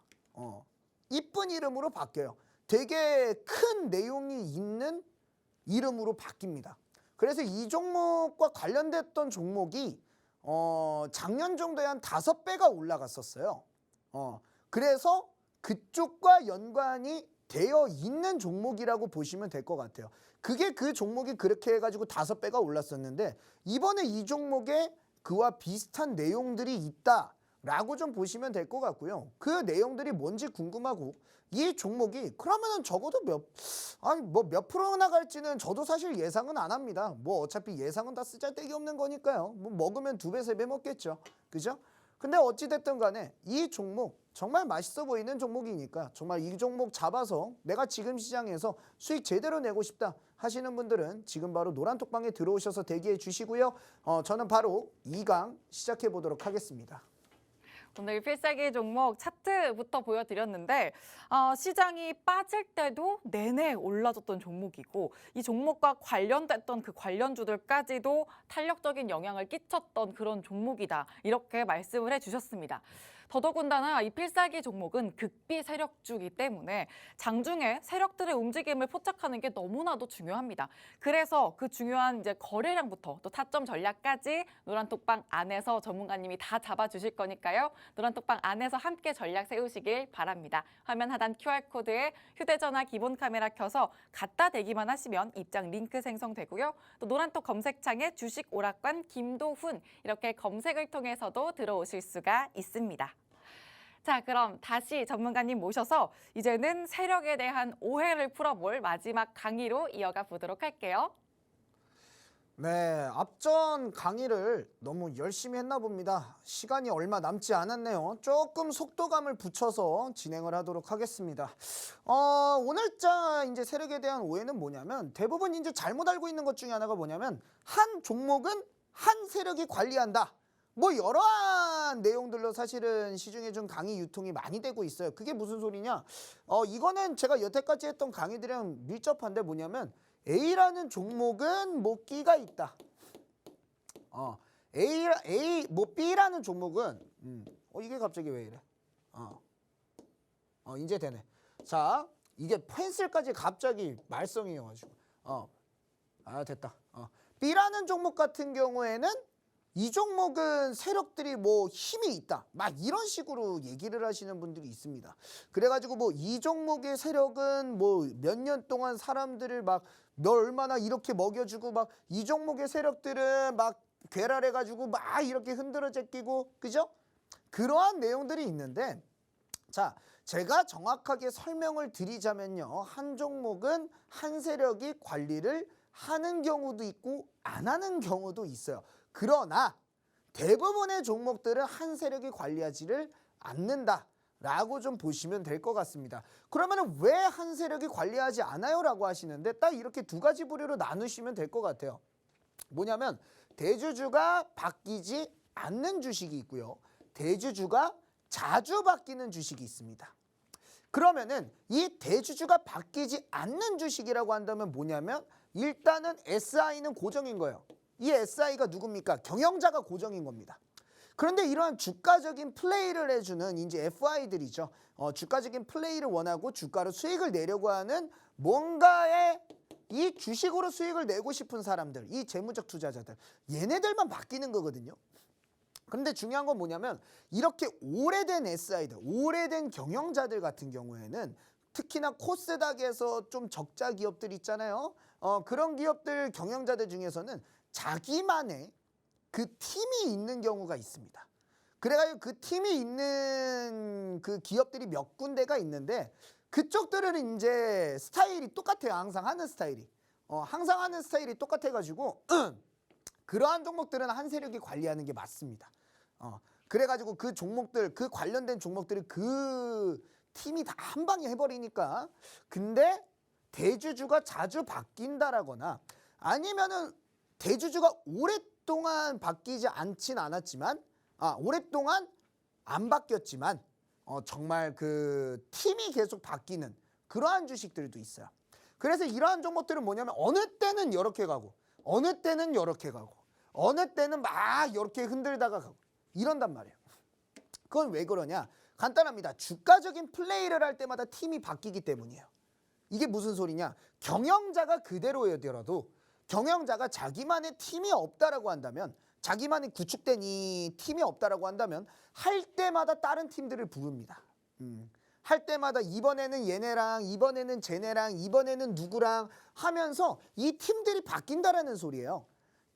이쁜 이름으로 바뀌어요. 되게 큰 내용이 있는 이름으로 바뀝니다. 그래서 이 종목과 관련됐던 종목이 작년 정도에 한 5배가 올라갔었어요. 그래서 그쪽과 연관이 되어 있는 종목이라고 보시면 될 것 같아요. 그게 그 종목이 그렇게 해가지고 5배가 올랐었는데 이번에 이 종목에 그와 비슷한 내용들이 있다 라고 좀 보시면 될 것 같고요. 그 내용들이 뭔지 궁금하고 이 종목이 그러면은 적어도 몇 프로 나갈지는 저도 사실 예상은 안 합니다. 뭐 어차피 예상은 다 쓰잘데기 없는 거니까요. 뭐 먹으면 2배, 3배 먹겠죠. 그죠? 근데 어찌됐든 간에 이 종목 정말 맛있어 보이는 종목이니까 정말 이 종목 잡아서 내가 지금 시장에서 수익 제대로 내고 싶다 하시는 분들은 지금 바로 노란톡방에 들어오셔서 대기해 주시고요. 저는 바로 2강 시작해 보도록 하겠습니다. 오늘 필살기 종목 차트부터 보여드렸는데 시장이 빠질 때도 내내 올라줬던 종목이고 이 종목과 관련됐던 그 관련주들까지도 탄력적인 영향을 끼쳤던 그런 종목이다. 이렇게 말씀을 해주셨습니다. 더더군다나 이 필살기 종목은 극비 세력주이기 때문에 장중에 세력들의 움직임을 포착하는 게 너무나도 중요합니다. 그래서 그 중요한 이제 거래량부터 또 타점 전략까지 노란톡방 안에서 전문가님이 다 잡아주실 거니까요. 노란톡방 안에서 함께 전략 세우시길 바랍니다. 화면 하단 QR코드에 휴대전화 기본 카메라 켜서 갖다 대기만 하시면 입장 링크 생성되고요. 또 노란톡 검색창에 주식 오락관 김도훈 이렇게 검색을 통해서도 들어오실 수가 있습니다. 자, 그럼 다시 전문가님 모셔서 이제는 세력에 대한 오해를 풀어볼 마지막 강의로 이어가 보도록 할게요. 네, 앞전 강의를 너무 열심히 했나 봅니다. 시간이 얼마 남지 않았네요. 조금 속도감을 붙여서 진행을 하도록 하겠습니다. 오늘자 이제 세력에 대한 오해는 뭐냐면 대부분 이제 잘못 알고 있는 것 중에 하나가 뭐냐면 한 종목은 한 세력이 관리한다. 뭐 여러한 내용들로 사실은 시중에 좀 강의 유통이 많이 되고 있어요. 그게 무슨 소리냐? 이거는 제가 여태까지 했던 강의들이랑 밀접한데 뭐냐면 A라는 종목은 뭐 끼가 있다. 뭐 B라는 종목은 이게 갑자기 왜 이래? 이제 되네. 자, 이게 펜슬까지 갑자기 말썽이어가지고 됐다. B라는 종목 같은 경우에는 이 종목은 세력들이 뭐 힘이 있다. 막 이런 식으로 얘기를 하시는 분들이 있습니다. 그래가지고 뭐 이 종목의 세력은 뭐 몇 년 동안 사람들을 막 얼마나 이렇게 먹여주고 막 이 종목의 세력들은 막 괴랄해가지고 막 이렇게 흔들어 제끼고 그죠? 그러한 내용들이 있는데 자, 제가 정확하게 설명을 드리자면요. 한 종목은 한 세력이 관리를 하는 경우도 있고 안 하는 경우도 있어요. 그러나 대부분의 종목들은 한 세력이 관리하지를 않는다 라고 좀 보시면 될 것 같습니다. 그러면 왜 한 세력이 관리하지 않아요? 라고 하시는데 딱 이렇게 두 가지 부류로 나누시면 될 것 같아요. 뭐냐면 대주주가 바뀌지 않는 주식이 있고요. 대주주가 자주 바뀌는 주식이 있습니다. 그러면은 이 대주주가 바뀌지 않는 주식이라고 한다면 뭐냐면 일단은 SI는 고정인 거예요. 이 SI가 누굽니까? 경영자가 고정인 겁니다. 그런데 이러한 주가적인 플레이를 해주는 이제 FI들이죠. 주가적인 플레이를 원하고 주가로 수익을 내려고 하는 뭔가의 이 주식으로 수익을 내고 싶은 사람들, 이 재무적 투자자들, 얘네들만 바뀌는 거거든요. 그런데 중요한 건 뭐냐면 이렇게 오래된 SI들, 오래된 경영자들 같은 경우에는 특히나 코스닥에서 좀 적자 기업들 있잖아요. 그런 기업들 경영자들 중에서는 자기만의 그 팀이 있는 경우가 있습니다. 그래가지고 그 팀이 있는 그 기업들이 몇 군데가 있는데 그쪽들은 이제 스타일이 똑같아요. 항상 하는 스타일이. 항상 하는 스타일이 똑같아가지고 그러한 종목들은 한 세력이 관리하는 게 맞습니다. 그래가지고 그 종목들, 그 관련된 종목들을 그 팀이 다 한 방에 해버리니까 근데 대주주가 자주 바뀐다라거나 아니면은 대주주가 오랫동안 바뀌지 않진 않았지만 오랫동안 안 바뀌었지만 정말 그 팀이 계속 바뀌는 그러한 주식들도 있어요. 그래서 이러한 종목들은 뭐냐면 어느 때는 이렇게 가고 어느 때는 이렇게 가고 어느 때는 막 이렇게 흔들다가 가고 이런단 말이에요. 그건 왜 그러냐? 간단합니다. 주가적인 플레이를 할 때마다 팀이 바뀌기 때문이에요. 이게 무슨 소리냐? 경영자가 그대로여더라도 경영자가 자기만의 팀이 없다라고 한다면 자기만의 구축된 이 팀이 없다라고 한다면 할 때마다 다른 팀들을 부릅니다. 할 때마다 이번에는 얘네랑 이번에는 쟤네랑 이번에는 누구랑 하면서 이 팀들이 바뀐다라는 소리예요.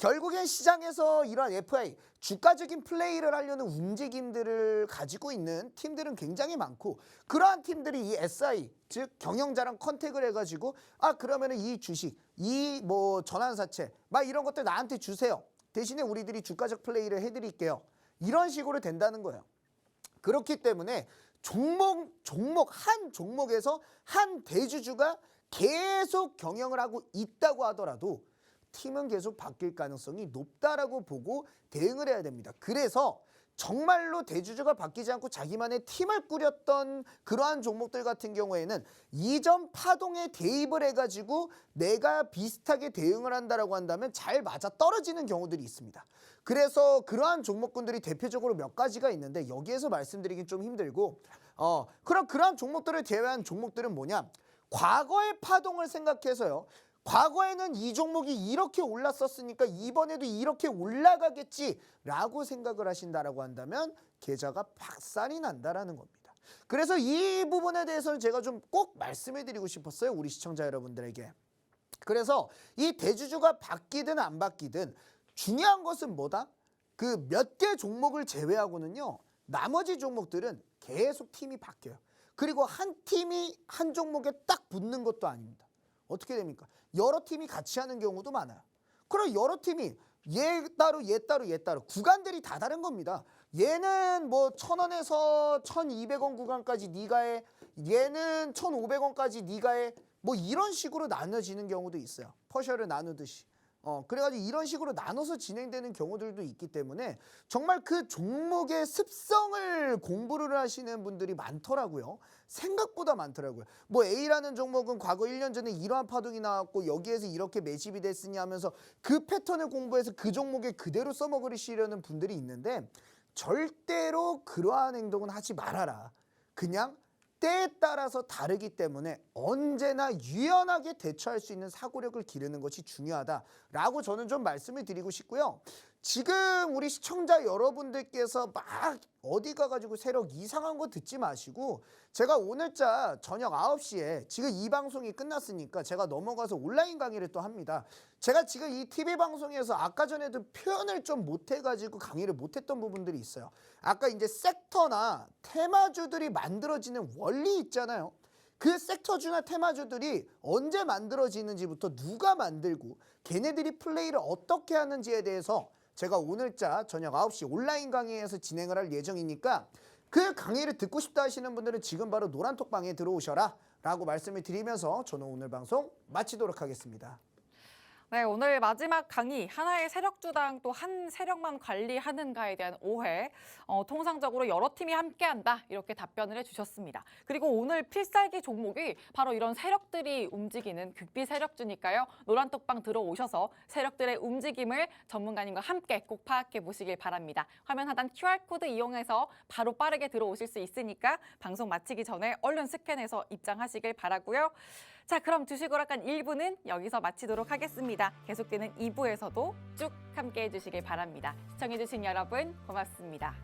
결국엔 시장에서 이러한 FI, 주가적인 플레이를 하려는 움직임들을 가지고 있는 팀들은 굉장히 많고 그러한 팀들이 이 SI, 즉 경영자랑 컨택을 해가지고 그러면은 이 주식, 이 뭐 전환사채 막 이런 것들 나한테 주세요. 대신에 우리들이 주가적 플레이를 해드릴게요. 이런 식으로 된다는 거예요. 그렇기 때문에 한 종목에서 한 대주주가 계속 경영을 하고 있다고 하더라도 팀은 계속 바뀔 가능성이 높다라고 보고 대응을 해야 됩니다. 그래서 정말로 대주주가 바뀌지 않고 자기만의 팀을 꾸렸던 그러한 종목들 같은 경우에는 이전 파동에 대입을 해가지고 내가 비슷하게 대응을 한다라고 한다면 잘 맞아 떨어지는 경우들이 있습니다. 그래서 그러한 종목군들이 대표적으로 몇 가지가 있는데 여기에서 말씀드리긴 좀 힘들고 그럼 그러한 종목들을 제외한 종목들은 뭐냐? 과거의 파동을 생각해서요. 과거에는 이 종목이 이렇게 올랐었으니까 이번에도 이렇게 올라가겠지라고 생각을 하신다라고 한다면 계좌가 박살이 난다라는 겁니다. 그래서 이 부분에 대해서는 제가 좀 꼭 말씀해 드리고 싶었어요. 우리 시청자 여러분들에게. 그래서 이 대주주가 바뀌든 안 바뀌든 중요한 것은 뭐다? 그 몇 개 종목을 제외하고는요. 나머지 종목들은 계속 팀이 바뀌어요. 그리고 한 팀이 한 종목에 딱 붙는 것도 아닙니다. 어떻게 됩니까? 여러 팀이 같이 하는 경우도 많아요. 그럼 여러 팀이 얘 따로 구간들이 다 다른 겁니다. 얘는 뭐 1,000원에서 1,200원 구간까지 네가 해. 얘는 1,500원까지 네가 해. 뭐 이런 식으로 나눠지는 경우도 있어요. 퍼셔를 나누듯이. 그래가지고 이런 식으로 나눠서 진행되는 경우들도 있기 때문에 정말 그 종목의 습성을 공부를 하시는 분들이 많더라고요. 생각보다 많더라고요. 뭐 A라는 종목은 과거 1년 전에 이러한 파동이 나왔고 여기에서 이렇게 매집이 됐으니 하면서 그 패턴을 공부해서 그 종목에 그대로 써먹으시려는 분들이 있는데 절대로 그러한 행동은 하지 말아라. 그냥 때에 따라서 다르기 때문에 언제나 유연하게 대처할 수 있는 사고력을 기르는 것이 중요하다라고 저는 좀 말씀을 드리고 싶고요. 지금 우리 시청자 여러분들께서 막 어디 가가지고 세력 이상한 거 듣지 마시고 제가 오늘자 저녁 9시에 지금 이 방송이 끝났으니까 제가 넘어가서 온라인 강의를 또 합니다. 제가 지금 이 TV 방송에서 아까 전에도 표현을 좀 못해가지고 강의를 못했던 부분들이 있어요. 아까 이제 섹터나 테마주들이 만들어지는 원리 있잖아요. 그 섹터주나 테마주들이 언제 만들어지는지부터 누가 만들고 걔네들이 플레이를 어떻게 하는지에 대해서 제가 오늘자 저녁 9시 온라인 강의에서 진행을 할 예정이니까 그 강의를 듣고 싶다 하시는 분들은 지금 바로 노란톡방에 들어오셔라 라고 말씀을 드리면서 저는 오늘 방송 마치도록 하겠습니다. 네, 오늘 마지막 강의 하나의 세력주당 또 한 세력만 관리하는가에 대한 오해, 통상적으로 여러 팀이 함께한다 이렇게 답변을 해주셨습니다. 그리고 오늘 필살기 종목이 바로 이런 세력들이 움직이는 극비 세력주니까요. 노란톡방 들어오셔서 세력들의 움직임을 전문가님과 함께 꼭 파악해 보시길 바랍니다. 화면 하단 QR코드 이용해서 바로 빠르게 들어오실 수 있으니까 방송 마치기 전에 얼른 스캔해서 입장하시길 바라고요. 자, 그럼 주식오락관 1부는 여기서 마치도록 하겠습니다. 계속되는 2부에서도 쭉 함께해 주시길 바랍니다. 시청해 주신 여러분 고맙습니다.